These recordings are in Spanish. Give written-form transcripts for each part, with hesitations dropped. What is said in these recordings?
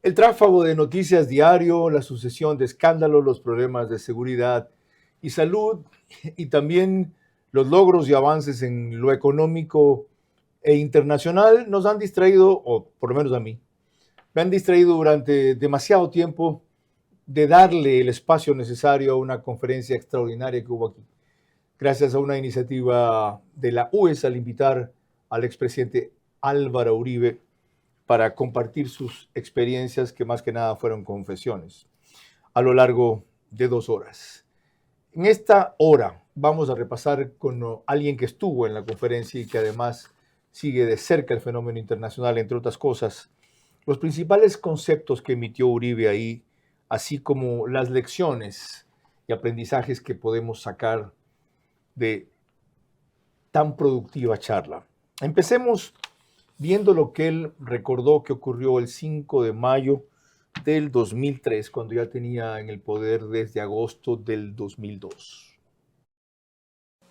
El tráfago de noticias diario, la sucesión de escándalos, los problemas de seguridad y salud y también los logros y avances en lo económico e internacional nos han distraído, o por lo menos a mí, me han distraído durante demasiado tiempo de darle el espacio necesario a una conferencia extraordinaria que hubo aquí, gracias a una iniciativa de la UES al invitar al expresidente Álvaro Uribe para compartir sus experiencias, que más que nada fueron confesiones, a lo largo de 2 horas. En esta hora vamos a repasar con alguien que estuvo en la conferencia y que además sigue de cerca el fenómeno internacional, entre otras cosas, los principales conceptos que emitió Uribe ahí, así como las lecciones y aprendizajes que podemos sacar de tan productiva charla. Empecemos viendo lo que él recordó que ocurrió el 5 de mayo del 2003, cuando ya tenía en el poder desde agosto del 2002.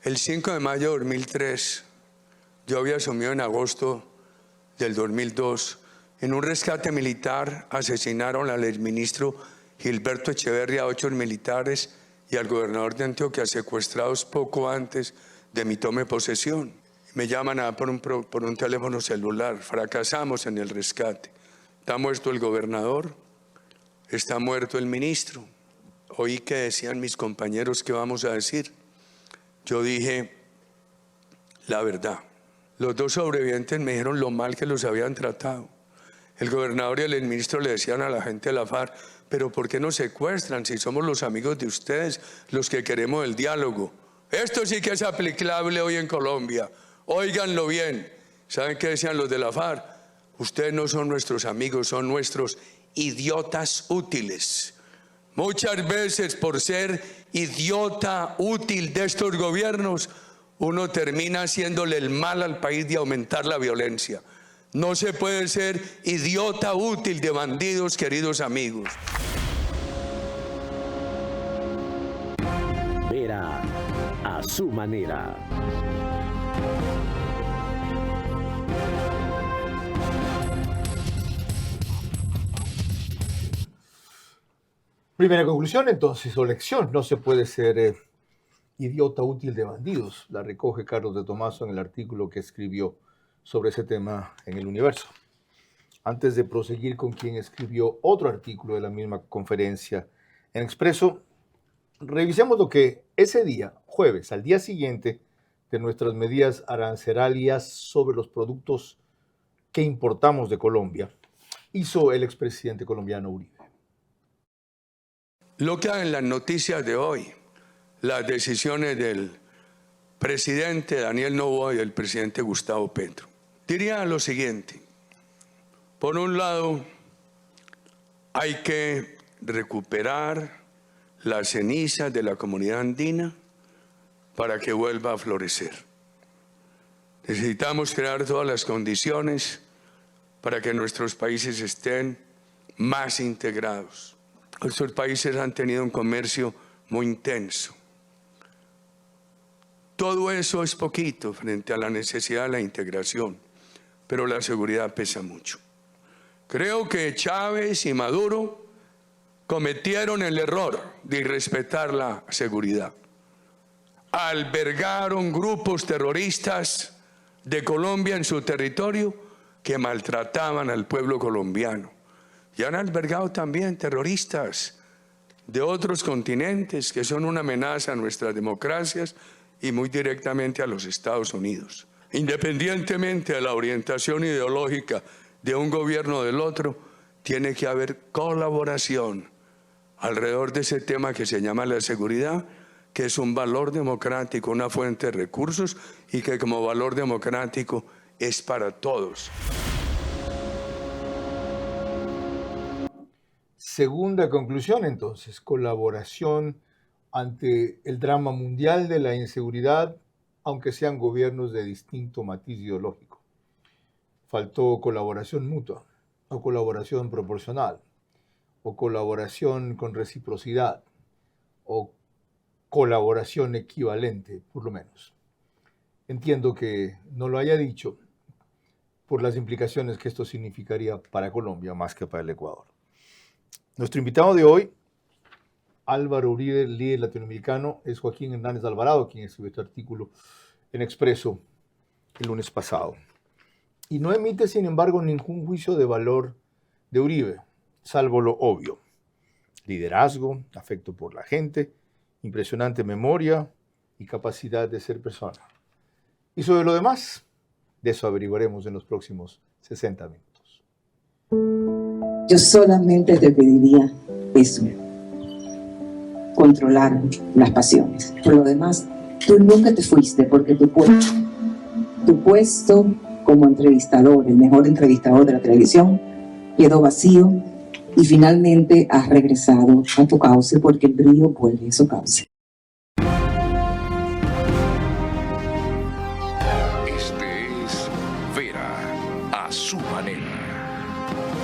El 5 de mayo de 2003, yo había asumido en agosto del 2002. En un rescate militar asesinaron al exministro Gilberto Echeverría, a 8 militares y al gobernador de Antioquia, secuestrados poco antes de mi toma de posesión. Me llaman por un teléfono celular. Fracasamos en el rescate. Está muerto el gobernador, está muerto el ministro. Oí que decían mis compañeros, ¿qué vamos a decir? Yo dije la verdad. Los 2 sobrevivientes me dijeron lo mal que los habían tratado. El gobernador y el exministro le decían a la gente de la FARC, pero ¿por qué nos secuestran si somos los amigos de ustedes, los que queremos el diálogo? Esto sí que es aplicable hoy en Colombia. Óiganlo bien. ¿Saben qué decían los de la FARC? Ustedes no son nuestros amigos, son nuestros idiotas útiles. Muchas veces, por ser idiota útil de estos gobiernos, uno termina haciéndole el mal al país de aumentar la violencia. No se puede ser idiota útil de bandidos, queridos amigos. Vera a su manera. Primera conclusión, entonces, o lección: no se puede ser idiota útil de bandidos. La recoge Carlos de Tomaso en el artículo que escribió sobre ese tema en El Universo. Antes de proseguir con quien escribió otro artículo de la misma conferencia en Expreso, revisemos lo que ese día, jueves, al día siguiente de nuestras medidas arancelarias sobre los productos que importamos de Colombia, hizo el expresidente colombiano Uribe. Lo que hay en las noticias de hoy, las decisiones del presidente Daniel Noboa y del presidente Gustavo Petro. Diría lo siguiente: por un lado, hay que recuperar las cenizas de la comunidad andina para que vuelva a florecer. Necesitamos crear todas las condiciones para que nuestros países estén más integrados. Nuestros países han tenido un comercio muy intenso. Todo eso es poquito frente a la necesidad de la integración, pero la seguridad pesa mucho. Creo que Chávez y Maduro cometieron el error de irrespetar la seguridad. Albergaron grupos terroristas de Colombia en su territorio que maltrataban al pueblo colombiano. Y han albergado también terroristas de otros continentes que son una amenaza a nuestras democracias y muy directamente a los Estados Unidos. Independientemente de la orientación ideológica de un gobierno o del otro, tiene que haber colaboración alrededor de ese tema que se llama la seguridad, que es un valor democrático, una fuente de recursos y que como valor democrático es para todos. Segunda conclusión, entonces: colaboración ante el drama mundial de la inseguridad, aunque sean gobiernos de distinto matiz ideológico. Faltó colaboración mutua, o colaboración proporcional, o colaboración con reciprocidad, o colaboración equivalente, por lo menos. Entiendo que no lo haya dicho por las implicaciones que esto significaría para Colombia más que para el Ecuador. Nuestro invitado de hoy, Álvaro Uribe, líder latinoamericano, es Joaquín Hernández Alvarado, quien escribió este artículo en Expreso el lunes pasado. Y no emite, sin embargo, ningún juicio de valor de Uribe, salvo lo obvio. Liderazgo, afecto por la gente, impresionante memoria y capacidad de ser persona. Y sobre lo demás, de eso averiguaremos en los próximos 60 minutos. Yo solamente te pediría eso, controlar las pasiones. Por lo demás, tú nunca te fuiste porque tu puesto como entrevistador, el mejor entrevistador de la televisión, quedó vacío y finalmente has regresado a tu cauce porque el brillo vuelve a su cauce. Este es Vera a su manera.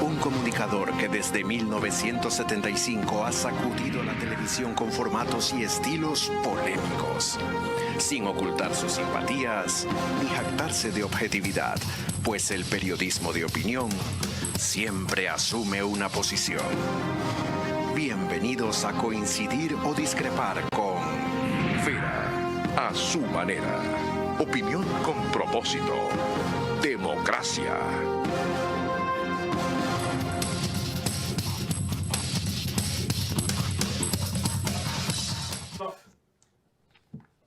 Un comunicador que desde 1975 ha sacudido la televisión con formatos y estilos polémicos, sin ocultar sus simpatías ni jactarse de objetividad, pues el periodismo de opinión siempre asume una posición. Bienvenidos a coincidir o discrepar con Vera a su manera. Opinión con propósito. Democracia.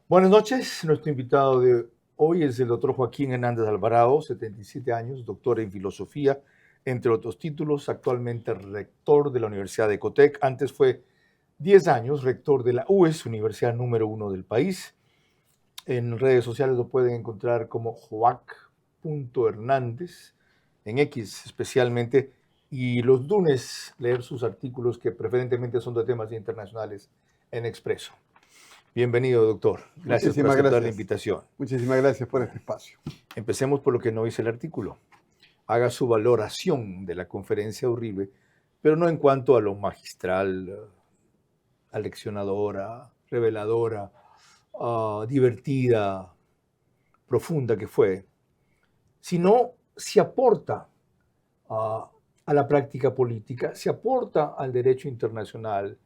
Buenas noches. Nuestro invitado de hoy es el doctor Joaquín Hernández Alvarado, 77 años, doctor en filosofía, entre otros títulos, actualmente rector de la Universidad de Ecotec. Antes fue 10 años rector de la UES, Universidad número 1 del país. En redes sociales lo pueden encontrar como joac.hernández, en X especialmente, y los lunes leer sus artículos que preferentemente son de temas internacionales en Expreso. Bienvenido, doctor. Gracias por aceptar la invitación. Muchísimas gracias por este espacio. Empecemos por lo que no dice el artículo. Haga su valoración de la conferencia de Uribe, pero no en cuanto a lo magistral, aleccionadora, reveladora, divertida, profunda que fue, sino si aporta a la práctica política, se aporta al derecho internacional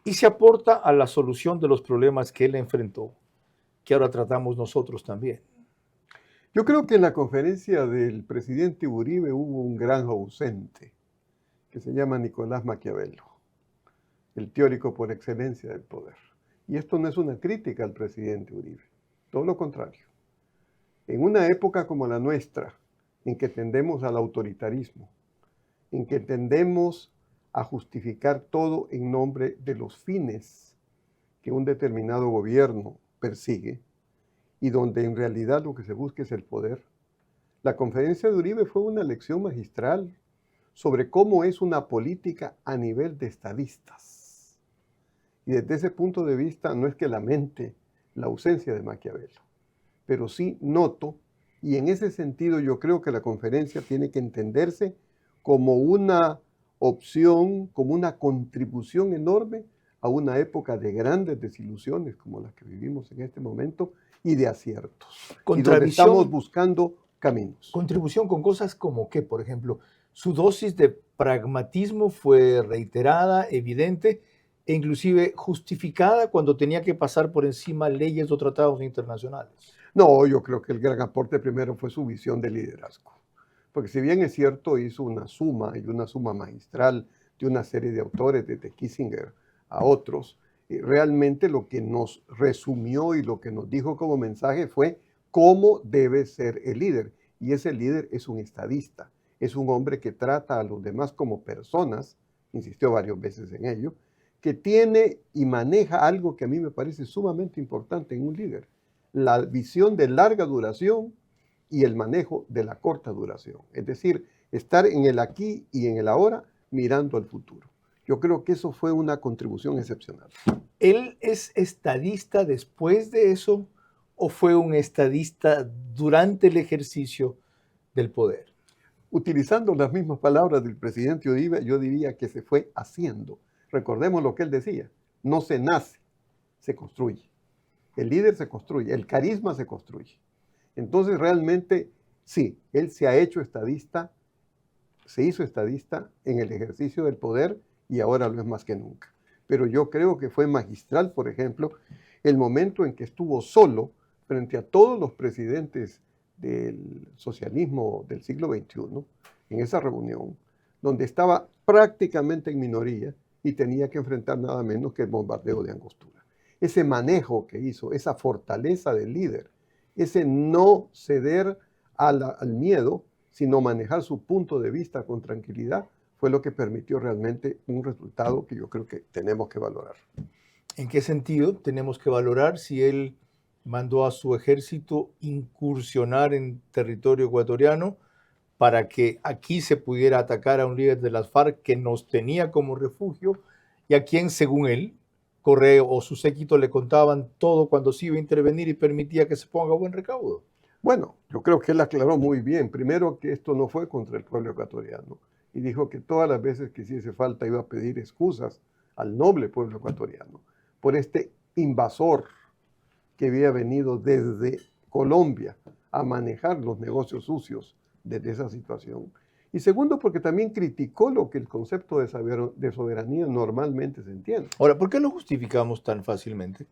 y se aporta a la solución de los problemas que él enfrentó, que ahora tratamos nosotros también. Yo creo que en la conferencia del presidente Uribe hubo un gran ausente, que se llama Nicolás Maquiavelo, el teórico por excelencia del poder. Y esto no es una crítica al presidente Uribe, todo lo contrario. En una época como la nuestra, en que tendemos al autoritarismo, en que tendemos a justificar todo en nombre de los fines que un determinado gobierno persigue y donde en realidad lo que se busca es el poder. La conferencia de Uribe fue una lección magistral sobre cómo es una política a nivel de estadistas. Y desde ese punto de vista no es que lamente la ausencia de Maquiavelo, pero sí noto, y en ese sentido yo creo que la conferencia tiene que entenderse como una opción, como una contribución enorme a una época de grandes desilusiones como las que vivimos en este momento y de aciertos. Y donde estamos buscando caminos. Contribución con cosas como que, por ejemplo, su dosis de pragmatismo fue reiterada, evidente e inclusive justificada cuando tenía que pasar por encima leyes o tratados internacionales. No, yo creo que el gran aporte primero fue su visión de liderazgo. Porque si bien es cierto, hizo una suma y una suma magistral de una serie de autores, desde Kissinger a otros, realmente lo que nos resumió y lo que nos dijo como mensaje fue cómo debe ser el líder. Y ese líder es un estadista, es un hombre que trata a los demás como personas, insistió varias veces en ello, que tiene y maneja algo que a mí me parece sumamente importante en un líder, la visión de larga duración y el manejo de la corta duración. Es decir, estar en el aquí y en el ahora mirando al futuro. Yo creo que eso fue una contribución excepcional. ¿Él es estadista después de eso o fue un estadista durante el ejercicio del poder? Utilizando las mismas palabras del presidente Uribe, yo diría que se fue haciendo. Recordemos lo que él decía, no se nace, se construye. El líder se construye, el carisma se construye. Entonces realmente sí, él se ha hecho estadista, se hizo estadista en el ejercicio del poder y ahora lo es más que nunca. Pero yo creo que fue magistral, por ejemplo, el momento en que estuvo solo frente a todos los presidentes del socialismo del siglo XXI, en esa reunión, donde estaba prácticamente en minoría y tenía que enfrentar nada menos que el bombardeo de Angostura. Ese manejo que hizo, esa fortaleza del líder, ese no ceder al miedo, sino manejar su punto de vista con tranquilidad, fue lo que permitió realmente un resultado que yo creo que tenemos que valorar. ¿En qué sentido tenemos que valorar si él mandó a su ejército incursionar en territorio ecuatoriano para que aquí se pudiera atacar a un líder de las FARC que nos tenía como refugio y a quien, según él, Correo o su séquito le contaban todo cuando se iba a intervenir y permitía que se ponga buen recaudo? Bueno, yo creo que él aclaró muy bien. Primero, que esto no fue contra el pueblo ecuatoriano. Y dijo que todas las veces que hiciese falta iba a pedir excusas al noble pueblo ecuatoriano por este invasor que había venido desde Colombia a manejar los negocios sucios desde esa situación. Y segundo, porque también criticó lo que el concepto de soberanía normalmente se entiende. Ahora, ¿por qué lo justificamos tan fácilmente?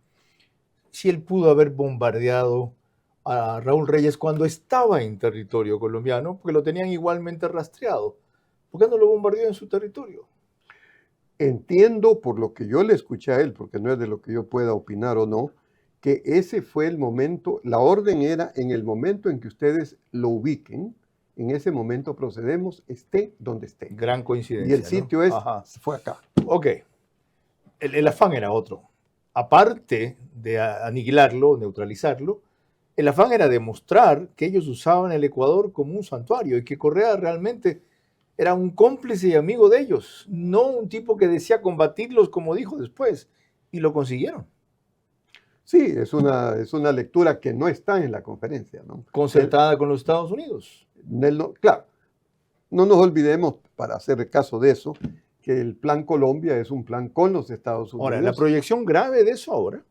Si él pudo haber bombardeado a Raúl Reyes cuando estaba en territorio colombiano, porque lo tenían igualmente rastreado, ¿por qué no lo bombardeó en su territorio? Entiendo, por lo que yo le escuché a él, porque no es de lo que yo pueda opinar o no, que ese fue el momento, la orden era en el momento en que ustedes lo ubiquen, en ese momento procedemos, esté donde esté. Gran coincidencia. Y el sitio ¿no? es, Ajá. fue acá. Ok, el afán era otro. Aparte de aniquilarlo, neutralizarlo, el afán era demostrar que ellos usaban el Ecuador como un santuario y que Correa realmente era un cómplice y amigo de ellos, no un tipo que decía combatirlos como dijo después, y lo consiguieron. Sí, es una lectura que no está en la conferencia, ¿no? Concertada con los Estados Unidos. Claro, no nos olvidemos, para hacer caso de eso, que el Plan Colombia es un plan con los Estados Unidos. Ahora, la proyección grave de eso ahora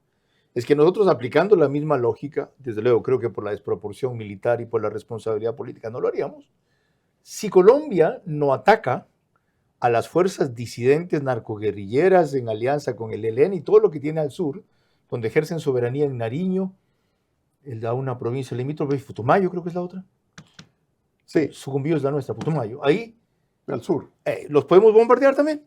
es que nosotros, aplicando la misma lógica, desde luego creo que por la desproporción militar y por la responsabilidad política no lo haríamos. Si Colombia no ataca a las fuerzas disidentes narcoguerrilleras en alianza con el ELN y todo lo que tiene al sur, donde ejercen soberanía en Nariño, una provincia limítrofe, Putumayo creo que es la otra. Sí, Sucumbío es la nuestra, Putumayo. Ahí al sur. los podemos bombardear también.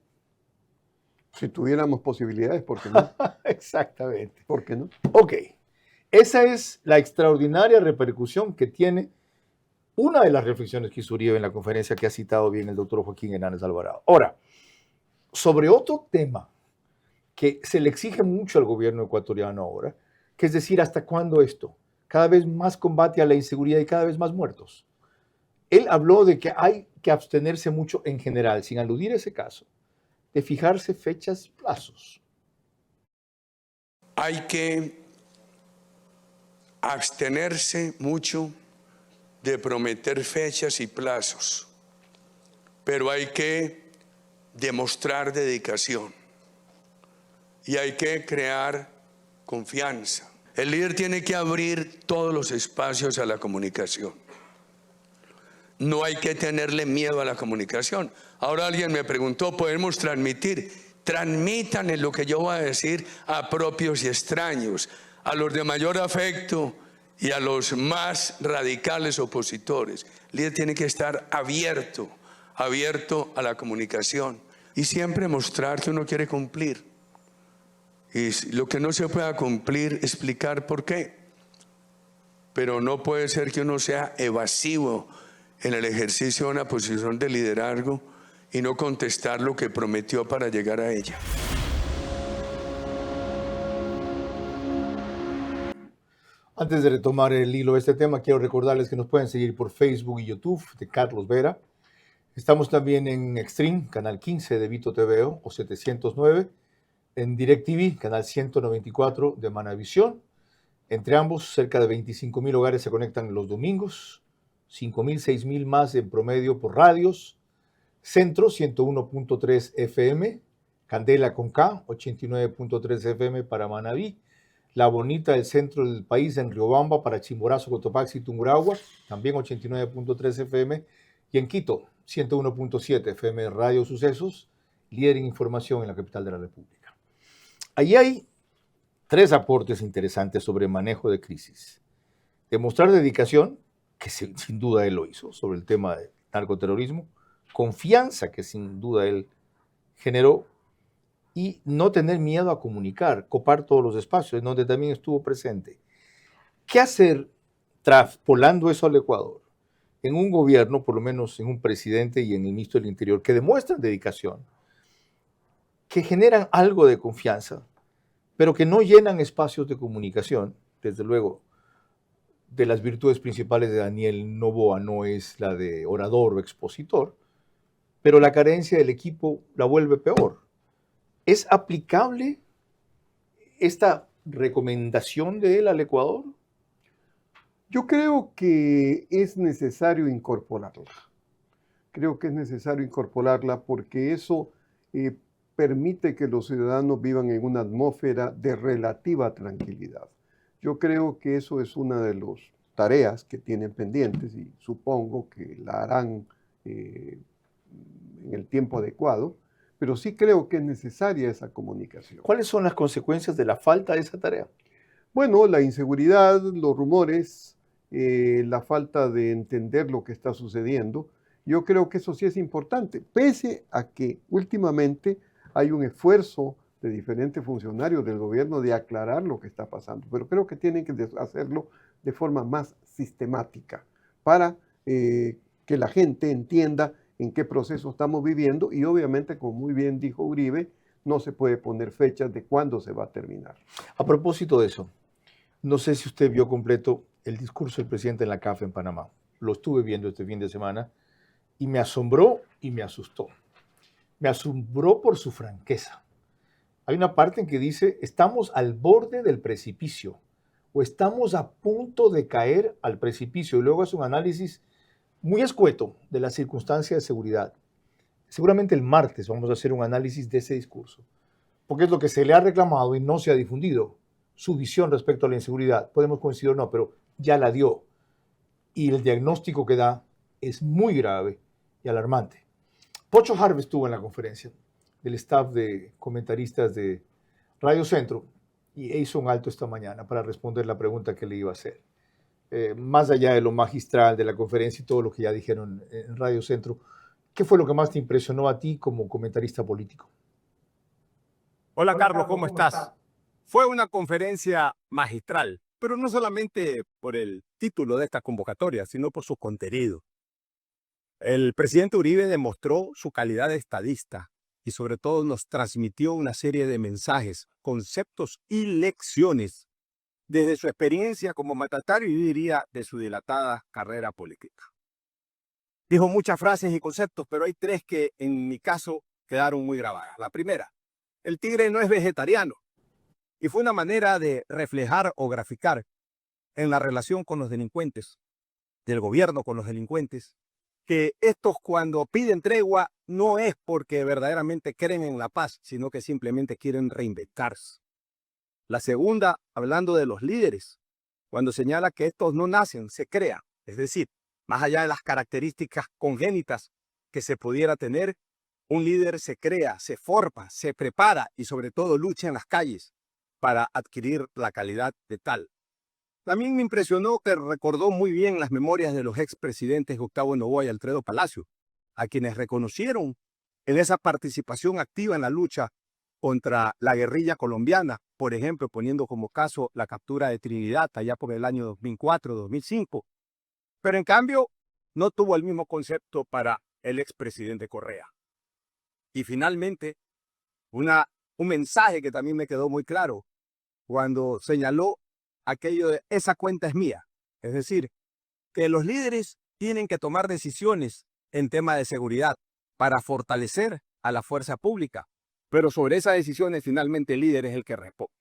Si tuviéramos posibilidades, ¿por qué no? Exactamente. ¿Por qué no? Ok, esa es la extraordinaria repercusión que tiene una de las reflexiones que hizo Uribe en la conferencia que ha citado bien el doctor Joaquín Hernández Alvarado. Ahora, sobre otro tema que se le exige mucho al gobierno ecuatoriano ahora, que es decir, ¿hasta cuándo esto? Cada vez más combate a la inseguridad y cada vez más muertos. Él habló de que hay que abstenerse mucho en general, sin aludir a ese caso, de fijarse fechas y plazos. Hay que abstenerse mucho de prometer fechas y plazos, pero hay que demostrar dedicación y hay que crear confianza. El líder tiene que abrir todos los espacios a la comunicación. No hay que tenerle miedo a la comunicación. Ahora alguien me preguntó, ¿podemos transmitir? Transmitan en lo que yo voy a decir a propios y extraños, a los de mayor afecto y a los más radicales opositores. El líder tiene que estar abierto a la comunicación y siempre mostrar que uno quiere cumplir. Y lo que no se pueda cumplir, explicar por qué. Pero no puede ser que uno sea evasivo en el ejercicio de una posición de liderazgo y no contestar lo que prometió para llegar a ella. Antes de retomar el hilo de este tema, quiero recordarles que nos pueden seguir por Facebook y YouTube de Carlos Vera. Estamos también en Extreme, canal 15 de Vito TVO o 709, en DirecTV, canal 194 de Manavisión. Entre ambos, cerca de 25,000 hogares se conectan los domingos, 5,000, 6,000 más en promedio por radios. Centro, 101.3 FM, Candela con K, 89.3 FM para Manabí. La Bonita, del centro del país, en Riobamba, para Chimborazo, Cotopaxi y Tungurahua, también 89.3 FM. Y en Quito, 101.7 FM Radio Sucesos. líder en información en la capital de la República. Allí hay 3 aportes interesantes sobre manejo de crisis. Demostrar dedicación, que sin duda él lo hizo, sobre el tema del narcoterrorismo, confianza, que sin duda él generó, y no tener miedo a comunicar, copar todos los espacios, en donde también estuvo presente. ¿Qué hacer traspolando eso al Ecuador? En un gobierno, por lo menos en un presidente y en el ministro del Interior, que demuestran dedicación, que generan algo de confianza, pero que no llenan espacios de comunicación. Desde luego, de las virtudes principales de Daniel Noboa no es la de orador o expositor, pero la carencia del equipo la vuelve peor. ¿Es aplicable esta recomendación de él al Ecuador? Yo creo que es necesario incorporarla. Creo que es necesario incorporarla porque eso permite que los ciudadanos vivan en una atmósfera de relativa tranquilidad. Yo creo que eso es una de las tareas que tienen pendientes y supongo que la harán en el tiempo adecuado, pero sí creo que es necesaria esa comunicación. ¿Cuáles son las consecuencias de la falta de esa tarea? Bueno, la inseguridad, los rumores, la falta de entender lo que está sucediendo. Yo creo que eso sí es importante, pese a que últimamente hay un esfuerzo de diferentes funcionarios del gobierno de aclarar lo que está pasando, pero creo que tienen que hacerlo de forma más sistemática para que la gente entienda en qué proceso estamos viviendo y obviamente, como muy bien dijo Uribe, no se puede poner fechas de cuándo se va a terminar. A propósito de eso, no sé si usted vio completo el discurso del presidente en la CAF en Panamá. Lo estuve viendo este fin de semana y me asombró y me asustó. Me asombró por su franqueza. Hay una parte en que dice, estamos al borde del precipicio o estamos a punto de caer al precipicio, y luego hace un análisis muy escueto de las circunstancias de seguridad. Seguramente el martes vamos a hacer un análisis de ese discurso, porque es lo que se le ha reclamado y no se ha difundido, su visión respecto a la inseguridad. Podemos coincidir o no, pero ya la dio. Y el diagnóstico que da es muy grave y alarmante. Pocho Harvey estuvo en la conferencia del staff de comentaristas de Radio Centro y hizo un alto esta mañana para responder la pregunta que le iba a hacer. Más allá de lo magistral de la conferencia y todo lo que ya dijeron en Radio Centro, ¿qué fue lo que más te impresionó a ti como comentarista político? Hola Carlos, ¿cómo estás? Fue una conferencia magistral, pero no solamente por el título de esta convocatoria, sino por su contenido. El presidente Uribe demostró su calidad de estadista y sobre todo nos transmitió una serie de mensajes, conceptos y lecciones desde su experiencia como mandatario y diría de su dilatada carrera política. Dijo muchas frases y conceptos, pero hay 3 que en mi caso quedaron muy grabadas. La primera, el tigre no es vegetariano. Y fue una manera de reflejar o graficar en la relación con los delincuentes, del gobierno con los delincuentes, que estos cuando piden tregua no es porque verdaderamente creen en la paz, sino que simplemente quieren reinventarse. La segunda, hablando de los líderes, cuando señala que estos no nacen, se crean. Es decir, más allá de las características congénitas que se pudiera tener, un líder se crea, se forma, se prepara y sobre todo lucha en las calles para adquirir la calidad de tal. También me impresionó que recordó muy bien las memorias de los expresidentes Gustavo Noboa y Alfredo Palacio, a quienes reconocieron en esa participación activa en la lucha contra la guerrilla colombiana, por ejemplo, poniendo como caso la captura de Trinidad allá por el año 2004-2005. Pero en cambio, no tuvo el mismo concepto para el expresidente Correa. Y finalmente, un mensaje que también me quedó muy claro, cuando señaló aquello de esa cuenta es mía. Es decir, que los líderes tienen que tomar decisiones en tema de seguridad para fortalecer a la fuerza pública. Pero sobre esas decisiones finalmente el líder es el que responde.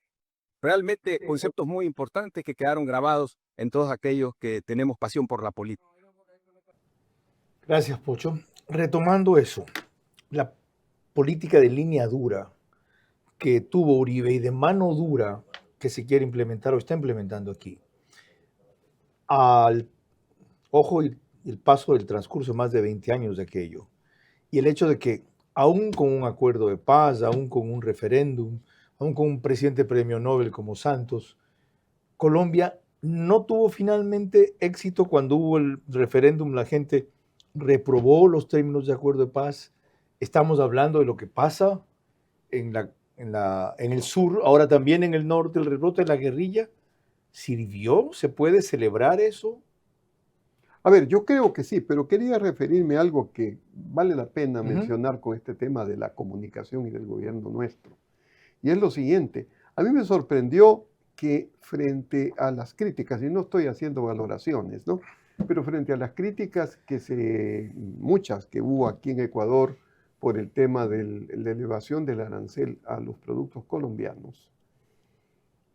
Realmente conceptos muy importantes que quedaron grabados en todos aquellos que tenemos pasión por la política. Gracias, Pocho. Retomando eso, la política de línea dura que tuvo Uribe y de mano dura que se quiere implementar o está implementando aquí, al ojo y el paso del transcurso de más de 20 años de aquello, y el hecho de que aún con un acuerdo de paz, aún con un referéndum, aún con un presidente premio Nobel como Santos, Colombia no tuvo finalmente éxito cuando hubo el referéndum, la gente reprobó los términos de acuerdo de paz. Estamos hablando de lo que pasa en el sur, ahora también en el norte, el rebrote de la guerrilla. ¿Sirvió? ¿Se puede celebrar eso? A ver, yo creo que sí, pero quería referirme a algo que vale la pena mencionar con este tema de la comunicación y del gobierno nuestro. Y es lo siguiente, a mí me sorprendió que frente a las críticas, y no estoy haciendo valoraciones, ¿no? Pero frente a las críticas muchas que hubo aquí en Ecuador por el tema de la elevación del arancel a los productos colombianos,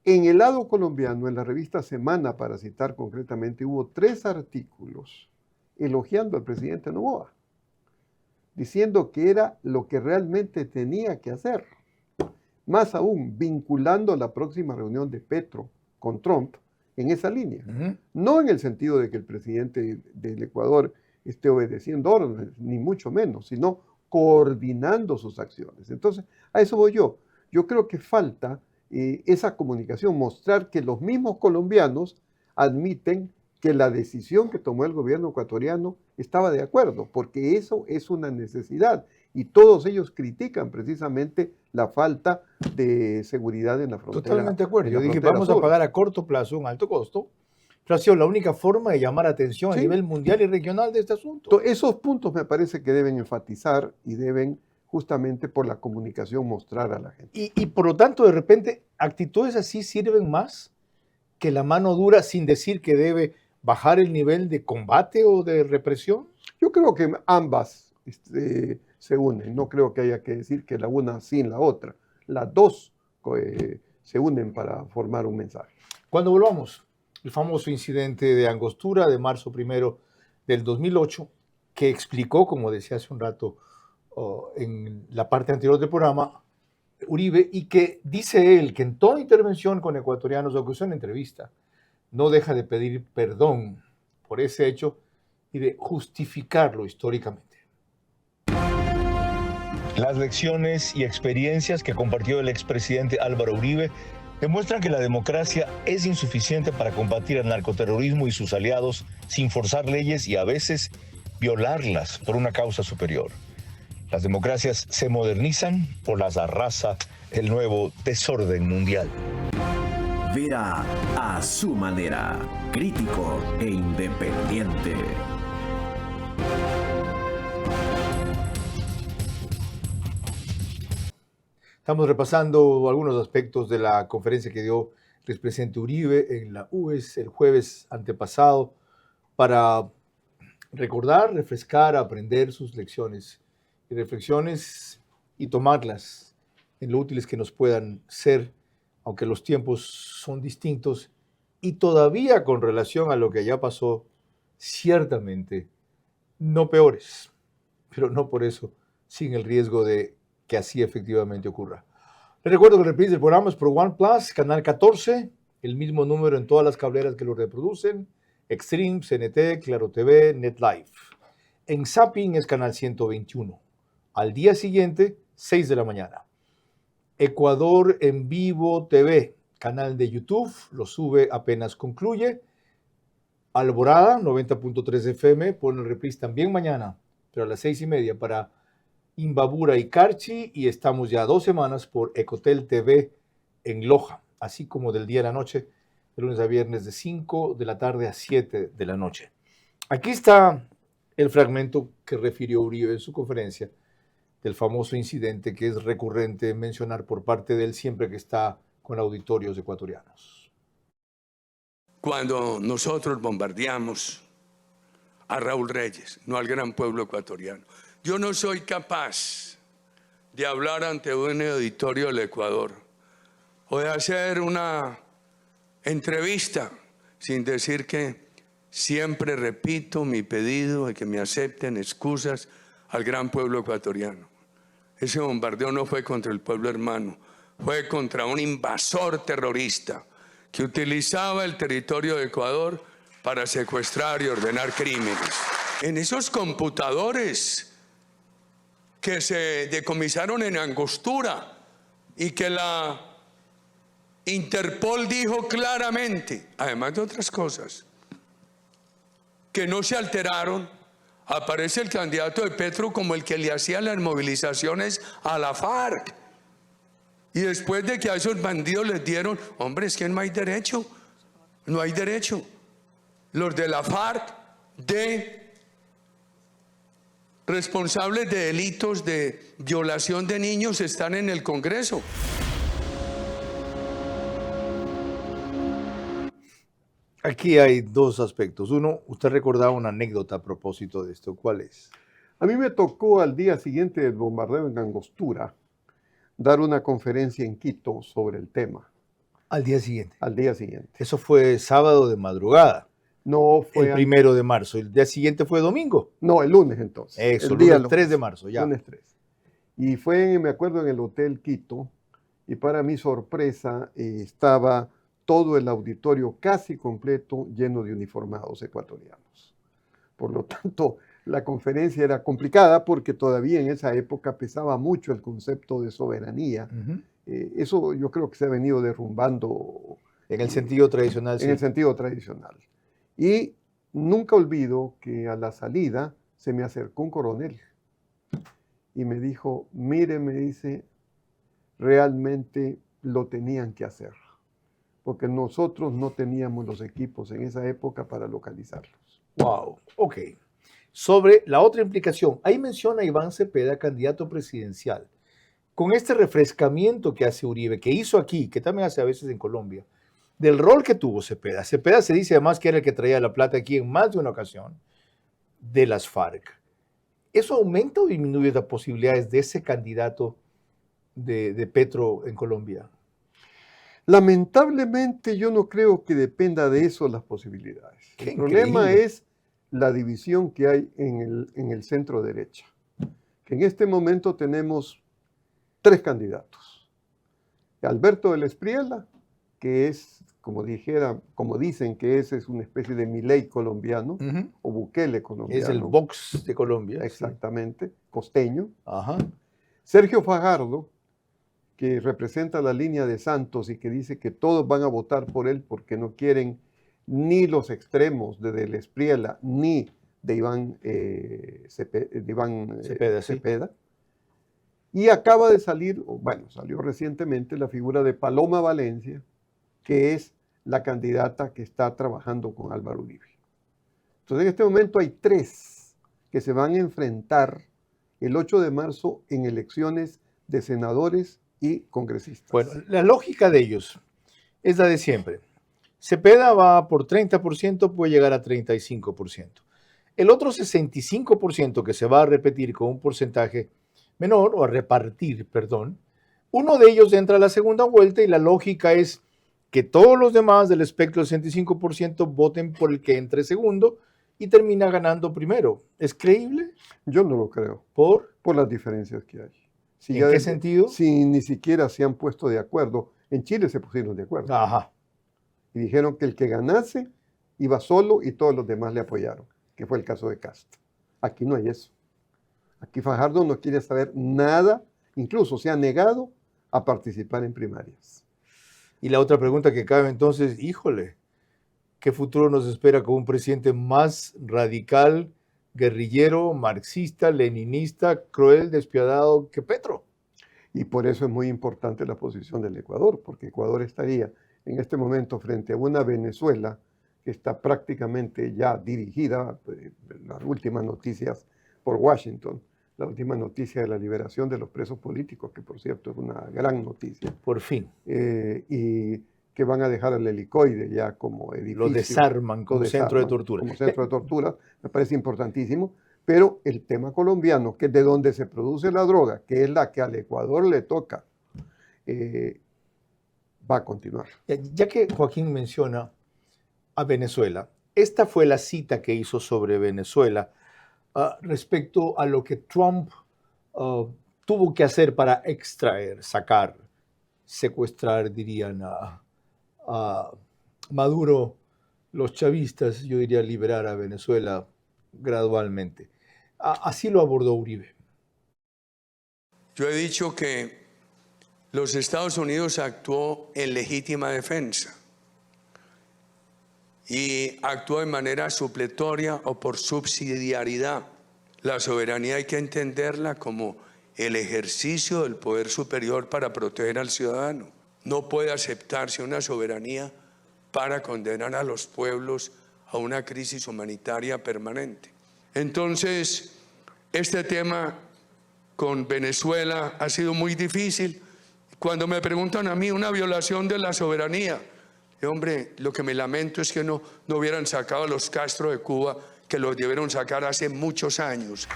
en el lado colombiano, en la revista Semana, para citar concretamente, hubo 3 artículos elogiando al presidente Noboa, diciendo que era lo que realmente tenía que hacer. Más aún, vinculando la próxima reunión de Petro con Trump en esa línea. No en el sentido de que el presidente del Ecuador esté obedeciendo órdenes, ni mucho menos, sino coordinando sus acciones. Entonces, a eso voy yo. Yo creo que falta esa comunicación, mostrar que los mismos colombianos admiten que la decisión que tomó el gobierno ecuatoriano estaba de acuerdo, porque eso es una necesidad. Y todos ellos critican precisamente la falta de seguridad en la frontera. Totalmente de acuerdo. Yo dije, vamos a pagar a corto plazo un alto costo, pero ha sido la única forma de llamar atención a nivel mundial y regional de este asunto. Esos puntos me parece que deben enfatizar y deben justamente por la comunicación mostrar a la gente. Y por lo tanto, de repente, actitudes así sirven más que la mano dura sin decir que debe bajar el nivel de combate o de represión. Yo creo que ambas se unen. No creo que haya que decir que la una sin la otra. Las dos se unen para formar un mensaje. Cuando volvamos, el famoso incidente de Angostura de marzo 1 del 2008, que explicó, como decía hace un rato en la parte anterior del programa, Uribe, y que dice él que en toda intervención con ecuatorianos, o que es una entrevista, no deja de pedir perdón por ese hecho y de justificarlo históricamente. Las lecciones y experiencias que compartió el expresidente Álvaro Uribe demuestran que la democracia es insuficiente para combatir el narcoterrorismo y sus aliados sin forzar leyes y a veces violarlas por una causa superior. Las democracias se modernizan o las arrasa el nuevo desorden mundial. Vera a su manera, crítico e independiente. Estamos repasando algunos aspectos de la conferencia que dio el expresidente Uribe en la UES el jueves antepasado para recordar, refrescar, aprender sus lecciones y reflexiones y tomarlas en lo útiles que nos puedan ser, aunque los tiempos son distintos y todavía con relación a lo que ya pasó, ciertamente no peores, pero no por eso sin el riesgo de que así efectivamente ocurra. Les recuerdo que el reprise del programa es por One Plus, canal 14, el mismo número en todas las cableras que lo reproducen, Extreme, CNT, Claro TV, NetLife. En Zapping es canal 121. Al día siguiente, 6 de la mañana. Ecuador en Vivo TV, canal de YouTube, lo sube apenas concluye. Alborada, 90.3 FM, pone el reprise también mañana, pero a las 6:30 para Imbabura y Carchi, y estamos ya 2 semanas por Ecotel TV en Loja, así como del día a la noche, de lunes a viernes de 5 de la tarde a 7 de la noche. Aquí está el fragmento que refirió Uribe en su conferencia del famoso incidente que es recurrente mencionar por parte de él siempre que está con auditorios ecuatorianos. Cuando nosotros bombardeamos a Raúl Reyes, no al gran pueblo ecuatoriano, yo no soy capaz de hablar ante un auditorio del Ecuador o de hacer una entrevista sin decir que siempre repito mi pedido de que me acepten excusas al gran pueblo ecuatoriano. Ese bombardeo no fue contra el pueblo hermano, fue contra un invasor terrorista que utilizaba el territorio de Ecuador para secuestrar y ordenar crímenes. En esos computadores que se decomisaron en Angostura y que la Interpol dijo claramente, además de otras cosas, que no se alteraron, aparece el candidato de Petro como el que le hacía las movilizaciones a la FARC. Y después de que a esos bandidos les dieron, hombre, es que no hay derecho, no hay derecho. Los de la FARC, de responsables de delitos de violación de niños, están en el Congreso. Aquí hay dos aspectos. Uno, usted recordaba una anécdota a propósito de esto. ¿Cuál es? A mí me tocó al día siguiente del bombardeo en Angostura dar una conferencia en Quito sobre el tema. Al día siguiente. Al día siguiente. Eso fue sábado de madrugada. No fue el 1 de marzo. El día siguiente fue domingo. No, el lunes entonces. Eso, el día lunes 3 de marzo, ya. Lunes 3. Y fue, me acuerdo, en el Hotel Quito, y para mi sorpresa estaba todo el auditorio casi completo lleno de uniformados ecuatorianos. Por lo tanto, la conferencia era complicada porque todavía en esa época pesaba mucho el concepto de soberanía. Eso yo creo que se ha venido derrumbando. En el sentido tradicional, sí. En el sentido tradicional. Y nunca olvido que a la salida se me acercó un coronel y me dijo, mire, me dice, realmente lo tenían que hacer, porque nosotros no teníamos los equipos en esa época para localizarlos. Wow, ok. Sobre la otra implicación, ahí menciona a Iván Cepeda, candidato presidencial. Con este refrescamiento que hace Uribe, que hizo aquí, que también hace a veces en Colombia, del rol que tuvo Cepeda. Cepeda se dice además que era el que traía la plata aquí en más de una ocasión de las FARC. ¿Eso aumenta o disminuye las posibilidades de ese candidato de Petro en Colombia? Lamentablemente yo no creo que dependa de eso las posibilidades. Qué el problema increíble. es la división que hay en el centro derecha. Que en este momento tenemos 3 candidatos. Alberto del Espriella, que es, como dicen que ese es una especie de Milei colombiano, o Bukele colombiano. Es el Vox de Colombia. Exactamente, sí. Costeño. Ajá. Sergio Fajardo, que representa la línea de Santos y que dice que todos van a votar por él porque no quieren ni los extremos de Del Espriella ni de Iván Cepeda. Y acaba de salir, salió recientemente la figura de Paloma Valencia, que es la candidata que está trabajando con Álvaro Uribe. Entonces, en este momento hay 3 que se van a enfrentar el 8 de marzo en elecciones de senadores y congresistas. Bueno, la lógica de ellos es la de siempre. Cepeda va por 30%, puede llegar a 35%. El otro 65% que se va a repetir con un porcentaje menor, o a repartir, perdón, uno de ellos entra a la segunda vuelta y la lógica es que todos los demás del espectro del 65% voten por el que entre segundo y termina ganando primero. ¿Es creíble? Yo no lo creo. ¿Por? Por las diferencias que hay. ¿En qué sentido? Si ni siquiera se han puesto de acuerdo. En Chile se pusieron de acuerdo. Ajá. Y dijeron que el que ganase iba solo y todos los demás le apoyaron, que fue el caso de Castro. Aquí no hay eso. Aquí Fajardo no quiere saber nada, incluso se ha negado a participar en primarias. Y la otra pregunta que cabe entonces, híjole, ¿qué futuro nos espera con un presidente más radical, guerrillero, marxista, leninista, cruel, despiadado que Petro? Y por eso es muy importante la posición del Ecuador, porque Ecuador estaría en este momento frente a una Venezuela que está prácticamente ya dirigida, las últimas noticias por Washington, la última noticia de la liberación de los presos políticos, que por cierto es una gran noticia. Por fin. Y que van a dejar el helicoide ya como edificio. Lo desarman como centro de tortura. Como centro de tortura, me parece importantísimo. Pero el tema colombiano, que es de donde se produce la droga, que es la que al Ecuador le toca, va a continuar. Ya que Joaquín menciona a Venezuela, esta fue la cita que hizo sobre Venezuela respecto a lo que Trump tuvo que hacer para extraer, sacar, secuestrar, dirían a Maduro, los chavistas, yo diría liberar a Venezuela gradualmente. Así lo abordó Uribe. Yo he dicho que los Estados Unidos actuó en legítima defensa y actuó de manera supletoria o por subsidiariedad. La soberanía hay que entenderla como el ejercicio del poder superior para proteger al ciudadano. No puede aceptarse una soberanía para condenar a los pueblos a una crisis humanitaria permanente. Entonces, este tema con Venezuela ha sido muy difícil. Cuando me preguntan a mí una violación de la soberanía, hombre, lo que me lamento es que no hubieran sacado a los Castro de Cuba, que los debieron sacar hace muchos años.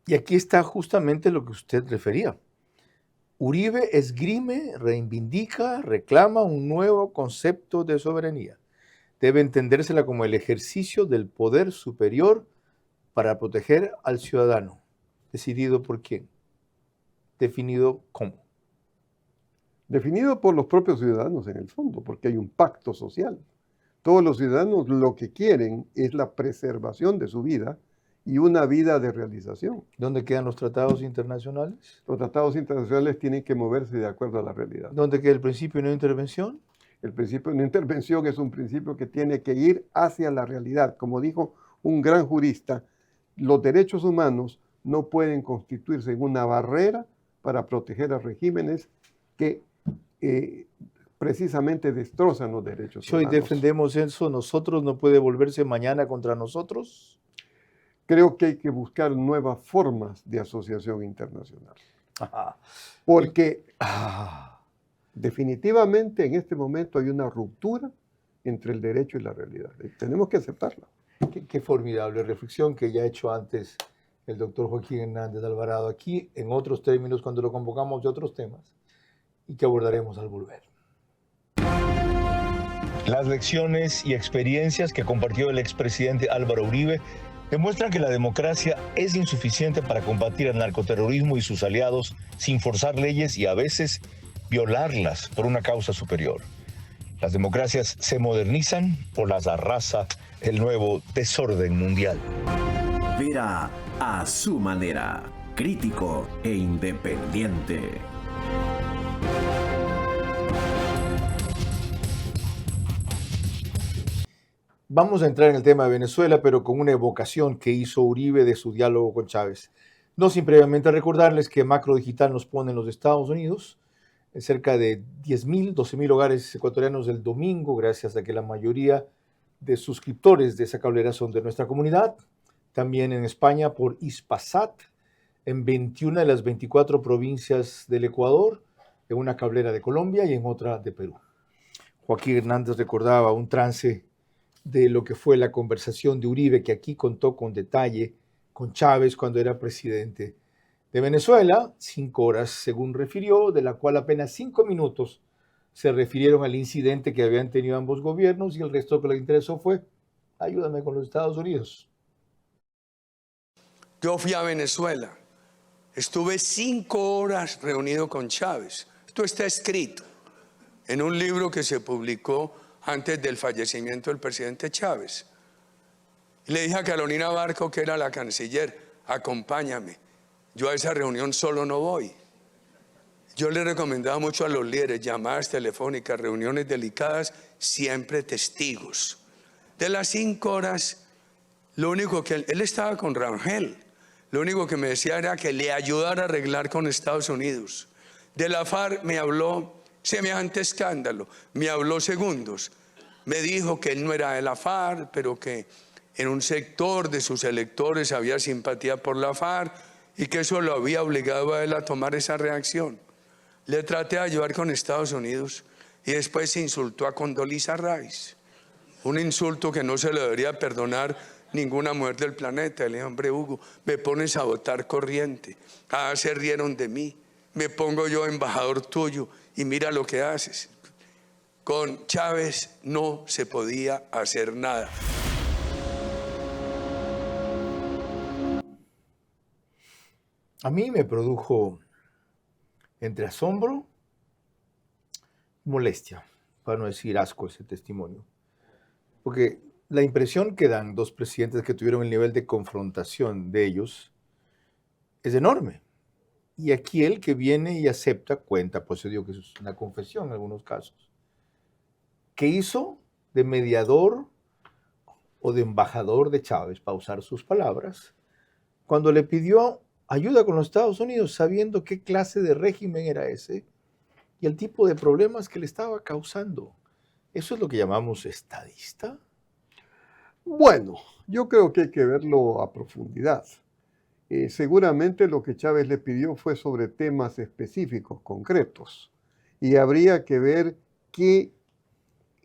Y aquí está justamente lo que usted refería. Uribe esgrime, reivindica, reclama un nuevo concepto de soberanía. Debe entendérsela como el ejercicio del poder superior para proteger al ciudadano. ¿Decidido por quién? ¿Definido cómo? Definido por los propios ciudadanos en el fondo, porque hay un pacto social. Todos los ciudadanos lo que quieren es la preservación de su vida y una vida de realización. ¿Dónde quedan los tratados internacionales? Los tratados internacionales tienen que moverse de acuerdo a la realidad. ¿Dónde queda el principio de no intervención? El principio de no intervención es un principio que tiene que ir hacia la realidad. Como dijo un gran jurista, los derechos humanos no pueden constituirse en una barrera para proteger a regímenes que precisamente destrozan los derechos Si hoy humanos. defendemos eso, ¿nosotros no puede volverse mañana contra nosotros? Creo que hay que buscar nuevas formas de asociación internacional. Ajá. Porque definitivamente en este momento hay una ruptura entre el derecho y la realidad. Tenemos que aceptarla. Qué formidable reflexión que ya ha hecho antes el doctor Joaquín Hernández Alvarado aquí, en otros términos, cuando lo convocamos de otros temas, y que abordaremos al volver. Las lecciones y experiencias que compartió el expresidente Álvaro Uribe demuestran que la democracia es insuficiente para combatir el narcoterrorismo y sus aliados sin forzar leyes y a veces violarlas por una causa superior. Las democracias se modernizan o las arrasa el nuevo desorden mundial. Vera a su manera, crítico e independiente. Vamos a entrar en el tema de Venezuela, pero con una evocación que hizo Uribe de su diálogo con Chávez. No sin previamente recordarles que Macro Digital nos pone en los Estados Unidos cerca de 10,000, 12,000 hogares ecuatorianos el domingo, gracias a que la mayoría de suscriptores de esa cablera son de nuestra comunidad. También en España por Hispasat, en 21 de las 24 provincias del Ecuador, en una cablera de Colombia y en otra de Perú. Joaquín Hernández recordaba un trance de lo que fue la conversación de Uribe, que aquí contó con detalle con Chávez cuando era presidente de Venezuela, 5 horas según refirió, de la cual apenas 5 minutos se refirieron al incidente que habían tenido ambos gobiernos y el resto que le interesó fue, ayúdame con los Estados Unidos. Yo fui a Venezuela, estuve 5 horas reunido con Chávez. Esto está escrito en un libro que se publicó antes del fallecimiento del presidente Chávez. Le dije a Carolina Barco, que era la canciller, acompáñame. Yo a esa reunión solo no voy. Yo le recomendaba mucho a los líderes, llamadas telefónicas, reuniones delicadas, siempre testigos. De las 5 horas, lo único que él estaba con Rangel, lo único que me decía era que le ayudara a arreglar con Estados Unidos. De la FARC me habló semejante escándalo, me habló segundos. Me dijo que él no era de la FARC, pero que en un sector de sus electores había simpatía por la FARC y que eso lo había obligado a él a tomar esa reacción. Le traté de ayudar con Estados Unidos y después se insultó a Condoleezza Rice. Un insulto que no se le debería perdonar ninguna mujer del planeta. Le dije, hombre Hugo, me pones a votar corriente. Se rieron de mí. Me pongo yo embajador tuyo y mira lo que haces. Con Chávez no se podía hacer nada. A mí me produjo entre asombro y molestia, para no decir asco, ese testimonio. Porque la impresión que dan dos presidentes que tuvieron el nivel de confrontación de ellos es enorme. Y aquí el que viene y acepta, cuenta, pues yo digo que eso es una confesión en algunos casos, que hizo de mediador o de embajador de Chávez, para usar sus palabras, cuando le pidió ayuda con los Estados Unidos, sabiendo qué clase de régimen era ese y el tipo de problemas que le estaba causando. ¿Eso es lo que llamamos estadista? Bueno, yo creo que hay que verlo a profundidad. Seguramente lo que Chávez le pidió fue sobre temas específicos, concretos, y habría que ver qué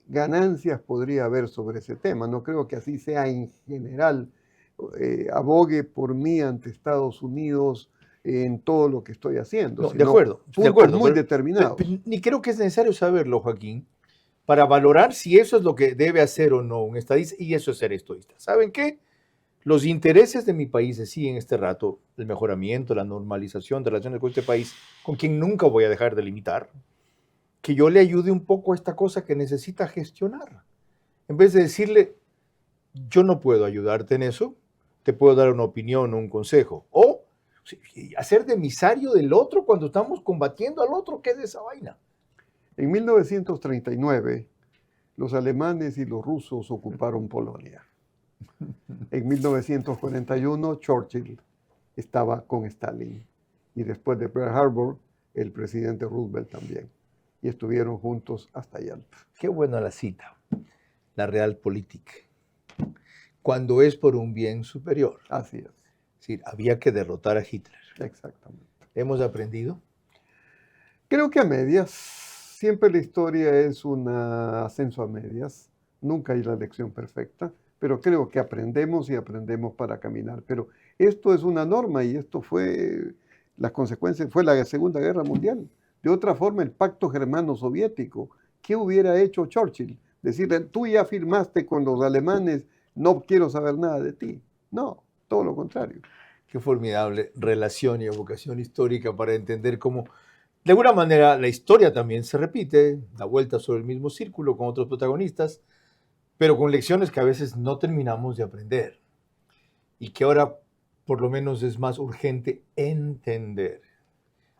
ganancias podría haber sobre ese tema. No creo que así sea en general. Abogue por mí ante Estados Unidos en todo lo que estoy haciendo. No, de acuerdo, muy determinados. Ni creo que es necesario saberlo, Joaquín, para valorar si eso es lo que debe hacer o no un estadista, y eso es ser estadista. ¿Saben qué? Los intereses de mi país sí en este rato, el mejoramiento, la normalización de relaciones con este país, con quien nunca voy a dejar de limitar, que yo le ayude un poco a esta cosa que necesita gestionar. En vez de decirle, yo no puedo ayudarte en eso, te puedo dar una opinión o un consejo. O hacer de emisario del otro cuando estamos combatiendo al otro. ¿Qué es esa vaina? En 1939, los alemanes y los rusos ocuparon Polonia. En 1941, Churchill estaba con Stalin. Y después de Pearl Harbor, el presidente Roosevelt también. Y estuvieron juntos hasta Yalta. Qué buena la cita. La Realpolitik. Cuando es por un bien superior. Así es. Sí, había que derrotar a Hitler. Exactamente. ¿Hemos aprendido? Creo que a medias. Siempre la historia es un ascenso a medias. Nunca hay la lección perfecta. Pero creo que aprendemos y aprendemos para caminar. Pero esto es una norma y esto fue, las consecuencias, fue la Segunda Guerra Mundial. De otra forma, el pacto germano-soviético. ¿Qué hubiera hecho Churchill? Decirle, tú ya firmaste con los alemanes, no quiero saber nada de ti. No, todo lo contrario. Qué formidable relación y evocación histórica para entender cómo, de alguna manera, la historia también se repite, da vuelta sobre el mismo círculo con otros protagonistas, pero con lecciones que a veces no terminamos de aprender y que ahora por lo menos es más urgente entender.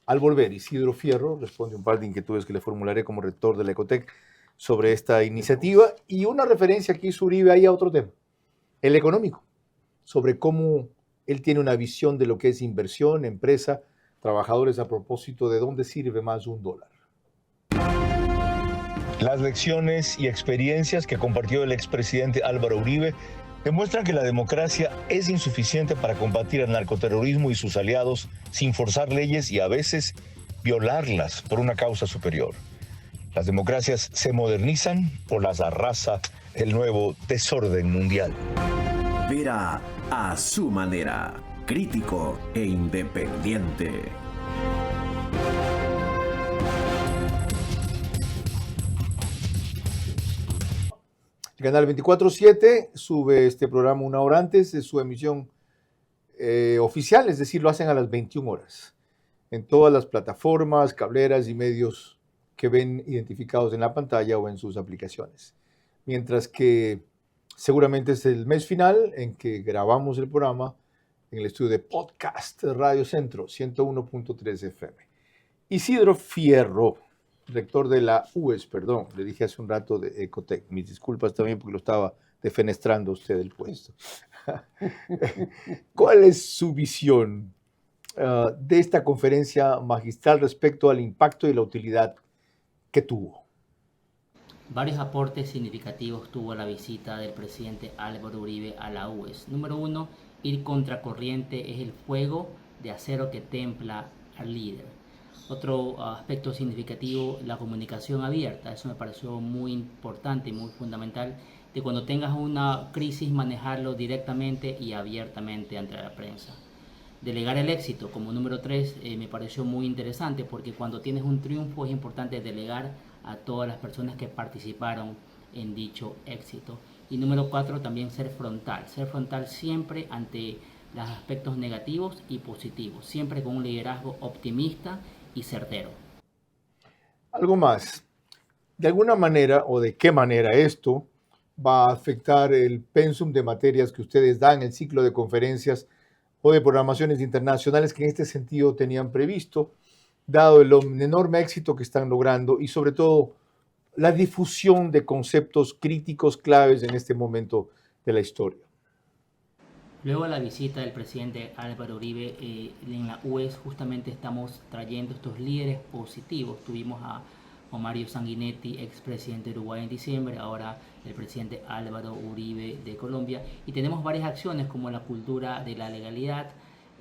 Al volver, Isidro Fierro responde un par de inquietudes que le formularé como rector de la Ecotec sobre esta iniciativa y una referencia que hizo Uribe ahí a otro tema, el económico, sobre cómo él tiene una visión de lo que es inversión, empresa, trabajadores a propósito de dónde sirve más $1. Las lecciones y experiencias que compartió el expresidente Álvaro Uribe demuestran que la democracia es insuficiente para combatir el narcoterrorismo y sus aliados sin forzar leyes y a veces violarlas por una causa superior. Las democracias se modernizan o las arrasa el nuevo desorden mundial. Vera a su manera, crítico e independiente. El canal 24/7 sube este programa una hora antes de su emisión oficial, es decir, lo hacen a las 21 horas, en todas las plataformas, cableras y medios que ven identificados en la pantalla o en sus aplicaciones. Mientras que seguramente es el mes final en que grabamos el programa en el estudio de podcast Radio Centro 101.3 FM. Isidro Fierro, rector de la UES, perdón, le dije hace un rato de Ecotec. Mis disculpas también porque lo estaba defenestrando usted del puesto. ¿Cuál es su visión de esta conferencia magistral respecto al impacto y la utilidad que tuvo? Varios aportes significativos tuvo la visita del presidente Álvaro Uribe a la UES. Número uno, ir contracorriente es el fuego de acero que templa al líder. Otro aspecto significativo, la comunicación abierta. Eso me pareció muy importante y muy fundamental, de cuando tengas una crisis manejarlo directamente y abiertamente ante la prensa. Delegar el éxito como número 3 me pareció muy interesante, porque cuando tienes un triunfo es importante delegar a todas las personas que participaron en dicho éxito. Y número 4, también ser frontal siempre ante los aspectos negativos y positivos, siempre con un liderazgo optimista y certero. Algo más. De alguna manera, o de qué manera esto va a afectar el pensum de materias que ustedes dan, el ciclo de conferencias o de programaciones internacionales que en este sentido tenían previsto, dado el enorme éxito que están logrando y sobre todo la difusión de conceptos críticos claves en este momento de la historia? Luego de la visita del presidente Álvaro Uribe en la UES, justamente estamos trayendo estos líderes positivos. Tuvimos a Mario Sanguinetti, expresidente de Uruguay en diciembre, ahora el presidente Álvaro Uribe de Colombia, y tenemos varias acciones como la cultura de la legalidad,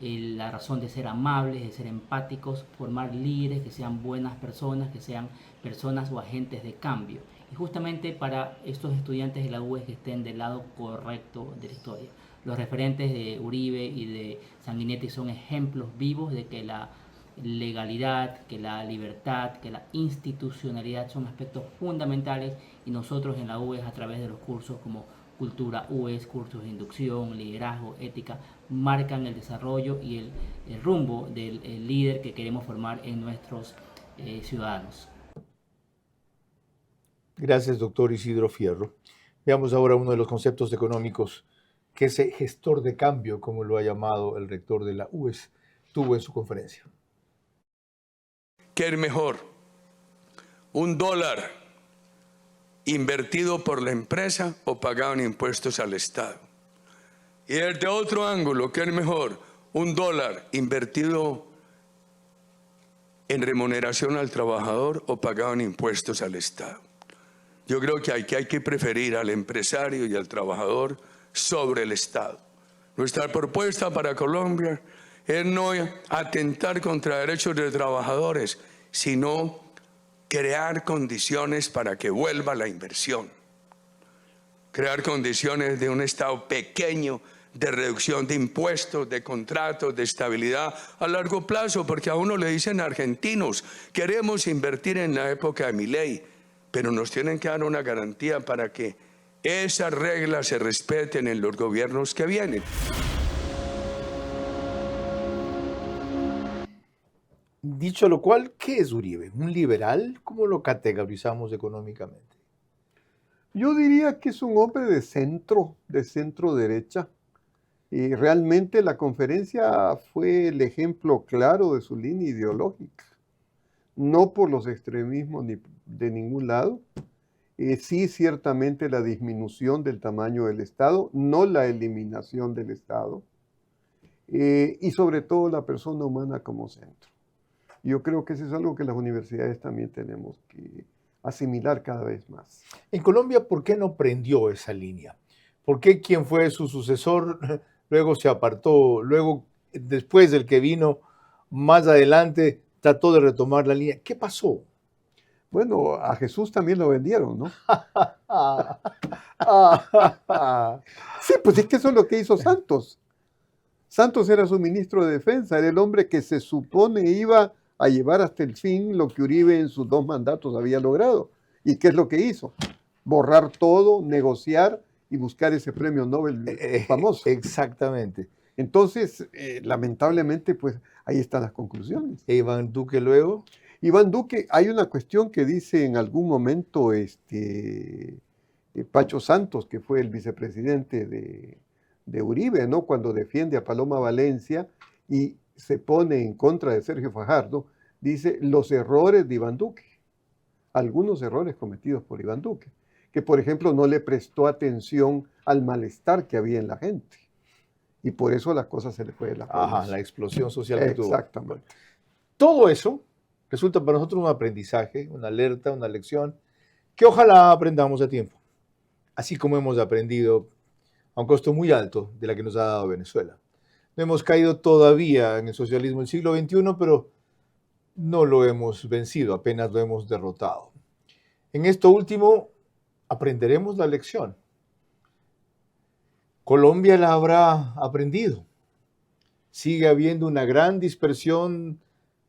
la razón de ser amables, de ser empáticos, formar líderes que sean buenas personas, que sean personas o agentes de cambio. Y justamente para estos estudiantes de la UES que estén del lado correcto de la historia. Los referentes de Uribe y de Sanguinetti son ejemplos vivos de que la legalidad, que la libertad, que la institucionalidad son aspectos fundamentales, y nosotros en la UES, a través de los cursos como Cultura UES, cursos de inducción, liderazgo, ética, marcan el desarrollo y el rumbo del líder que queremos formar en nuestros ciudadanos. Gracias, doctor Isidro Fierro. Veamos ahora uno de los conceptos económicos que ese gestor de cambio, como lo ha llamado el rector de la UES, tuvo en su conferencia. ¿Qué es mejor? ¿Un dólar invertido por la empresa o pagado en impuestos al Estado? Y desde otro ángulo, ¿qué es mejor? ¿Un dólar invertido en remuneración al trabajador o pagado en impuestos al Estado? Yo creo que hay que preferir al empresario y al trabajador sobre el Estado. Nuestra propuesta para Colombia es no atentar contra derechos de trabajadores, sino crear condiciones para que vuelva la inversión. Crear condiciones de un Estado pequeño, de reducción de impuestos, de contratos, de estabilidad a largo plazo, porque a uno le dicen argentinos, queremos invertir en la época de Milei, pero nos tienen que dar una garantía para que esas reglas se respeten en los gobiernos que vienen. Dicho lo cual, ¿qué es Uribe? ¿Un liberal? ¿Cómo lo categorizamos económicamente? Yo diría que es un hombre de centro derecha. Y realmente la conferencia fue el ejemplo claro de su línea ideológica. No por los extremismos ni de ningún lado. Sí, ciertamente la disminución del tamaño del Estado, no la eliminación del Estado. Y sobre todo la persona humana como centro. Yo creo que eso es algo que las universidades también tenemos que asimilar cada vez más. En Colombia, ¿por qué no prendió esa línea? ¿Por qué quien fue su sucesor luego se apartó? Luego, después del que vino más adelante, trató de retomar la línea. ¿Qué pasó? Bueno, a Jesús también lo vendieron, ¿no? Sí, pues es que eso es lo que hizo Santos. Santos era su ministro de Defensa, era el hombre que se supone iba a llevar hasta el fin lo que Uribe en sus 2 mandatos había logrado. ¿Y qué es lo que hizo? Borrar todo, negociar y buscar ese premio Nobel famoso. Exactamente. Entonces, lamentablemente, pues ahí están las conclusiones. ¿E Iván Duque luego? Iván Duque, hay una cuestión que dice en algún momento Pacho Santos, que fue el vicepresidente de Uribe, ¿no? Cuando defiende a Paloma Valencia y se pone en contra de Sergio Fajardo, dice los errores de Iván Duque, algunos errores cometidos por Iván Duque, que por ejemplo no le prestó atención al malestar que había en la gente, y por eso las cosas se le fue de la mano. Ajá, la explosión social que tuvo. Exactamente. Todo eso resulta para nosotros un aprendizaje, una alerta, una lección, que ojalá aprendamos a tiempo, así como hemos aprendido a un costo muy alto de la que nos ha dado Venezuela. No hemos caído todavía en el socialismo del siglo XXI, pero no lo hemos vencido, apenas lo hemos derrotado. En esto último, aprenderemos la lección. Colombia la habrá aprendido. Sigue habiendo una gran dispersión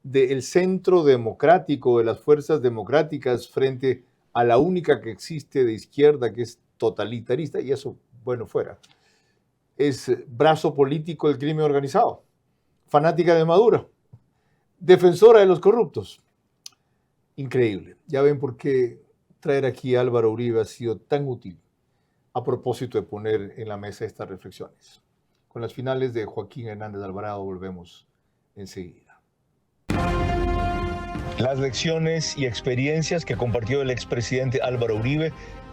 del centro democrático, de las fuerzas democráticas frente a la única que existe de izquierda, que es totalitarista, y eso, bueno, fuera. Es brazo político del crimen organizado, fanática de Maduro, defensora de los corruptos. Increíble. Ya ven por qué traer aquí a Álvaro Uribe ha sido tan útil a propósito de poner en la mesa estas reflexiones. Con las finales de Joaquín Hernández Alvarado volvemos enseguida. Las lecciones y experiencias que compartió el expresidente Álvaro Uribe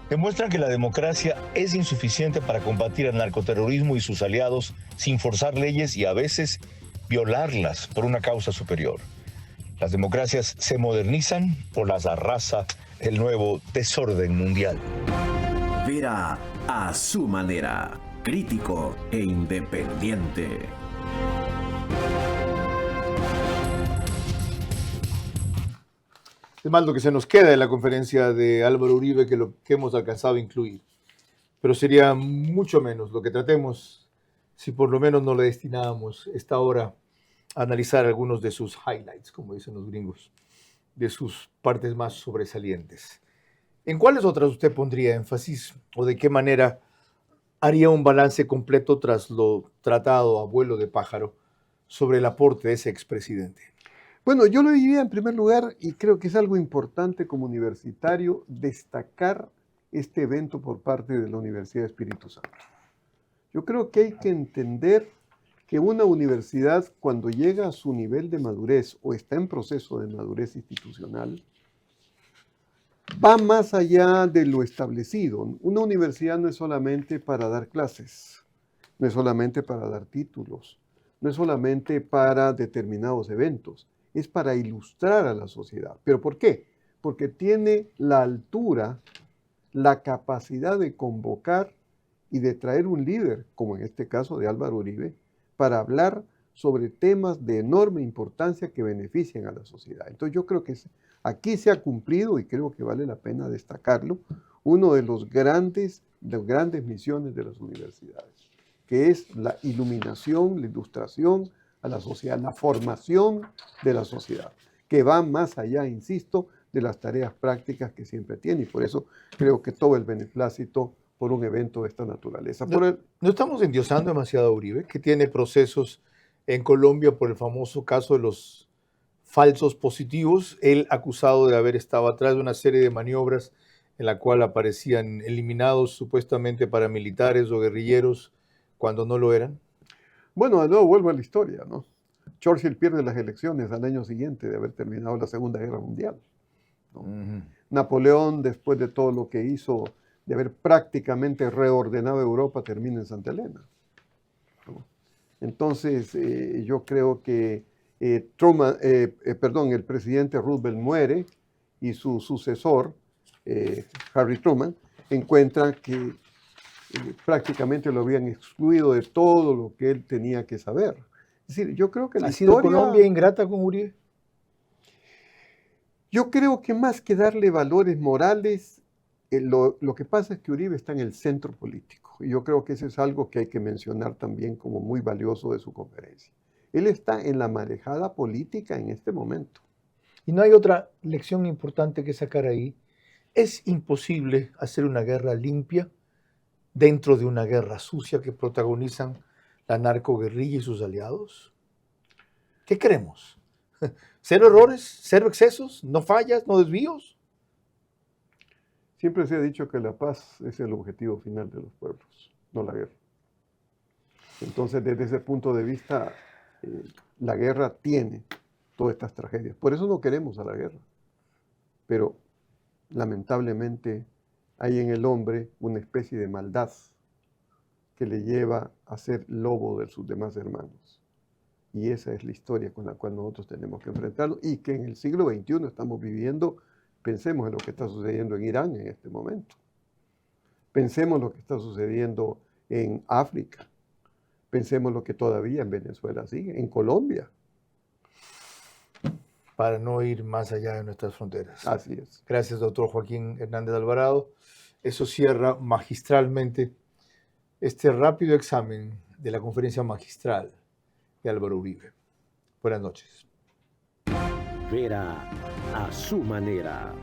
demuestran que la democracia es insuficiente para combatir el narcoterrorismo y sus aliados sin forzar leyes y a veces violarlas por una causa superior. Las democracias se modernizan o las arrasa el nuevo desorden mundial. Vera a su manera, crítico e independiente. Es más lo que se nos queda de la conferencia de Álvaro Uribe que lo que hemos alcanzado a incluir. Pero sería mucho menos lo que tratemos si por lo menos no le destinábamos esta hora a analizar algunos de sus highlights, como dicen los gringos, de sus partes más sobresalientes. ¿En cuáles otras usted pondría énfasis o de qué manera haría un balance completo tras lo tratado a vuelo de pájaro sobre el aporte de ese expresidente? Bueno, yo lo diría en primer lugar, y creo que es algo importante como universitario, destacar este evento por parte de la Universidad de Espíritu Santo. Yo creo que hay que entender que una universidad, cuando llega a su nivel de madurez o está en proceso de madurez institucional, va más allá de lo establecido. Una universidad no es solamente para dar clases, no es solamente para dar títulos, no es solamente para determinados eventos, es para ilustrar a la sociedad. ¿Pero por qué? Porque tiene la altura, la capacidad de convocar y de traer un líder, como en este caso de Álvaro Uribe, para hablar sobre temas de enorme importancia que benefician a la sociedad. Entonces yo creo que aquí se ha cumplido, y creo que vale la pena destacarlo, uno de las grandes misiones de las universidades, que es la iluminación, la ilustración a la sociedad, la formación de la sociedad, que va más allá, insisto, de las tareas prácticas que siempre tiene. Y por eso creo que todo el beneplácito por un evento de esta naturaleza. No estamos endiosando demasiado a Uribe, que tiene procesos en Colombia por el famoso caso de los falsos positivos, él acusado de haber estado atrás de una serie de maniobras en la cual aparecían eliminados supuestamente paramilitares o guerrilleros cuando no lo eran. Bueno, de nuevo vuelvo a la historia, ¿no? Churchill pierde las elecciones al año siguiente de haber terminado la Segunda Guerra Mundial, ¿no? Napoleón, después de todo lo que hizo, de haber prácticamente reordenado Europa, termina en Santa Elena, ¿no? Entonces, yo creo que el presidente Roosevelt muere y su sucesor, Harry Truman, encuentra que prácticamente lo habían excluido de todo lo que él tenía que saber. Es decir, yo creo que la historia... ¿Ha sido Colombia ingrata con Uribe? Yo creo que más que darle valores morales, lo que pasa es que Uribe está en el centro político. Y yo creo que eso es algo que hay que mencionar también como muy valioso de su conferencia. Él está en la marejada política en este momento. Y no hay otra lección importante que sacar ahí. Es imposible hacer una guerra limpia dentro de una guerra sucia que protagonizan la narcoguerrilla y sus aliados. ¿Qué queremos? ¿Cero errores? ¿Cero excesos? ¿No fallas? ¿No desvíos? Siempre se ha dicho que la paz es el objetivo final de los pueblos, no la guerra. Entonces, desde ese punto de vista, la guerra tiene todas estas tragedias. Por eso no queremos a la guerra. Pero, lamentablemente, hay en el hombre una especie de maldad que le lleva a ser lobo de sus demás hermanos. Y esa es la historia con la cual nosotros tenemos que enfrentarnos y que en el siglo XXI estamos viviendo. Pensemos en lo que está sucediendo en Irán en este momento. Pensemos en lo que está sucediendo en África. Pensemos en lo que todavía en Venezuela sigue, en Colombia. Para no ir más allá de nuestras fronteras. Así es. Gracias, doctor Joaquín Hernández Alvarado. Eso cierra magistralmente este rápido examen de la conferencia magistral de Álvaro Uribe. Buenas noches. Vera a su manera.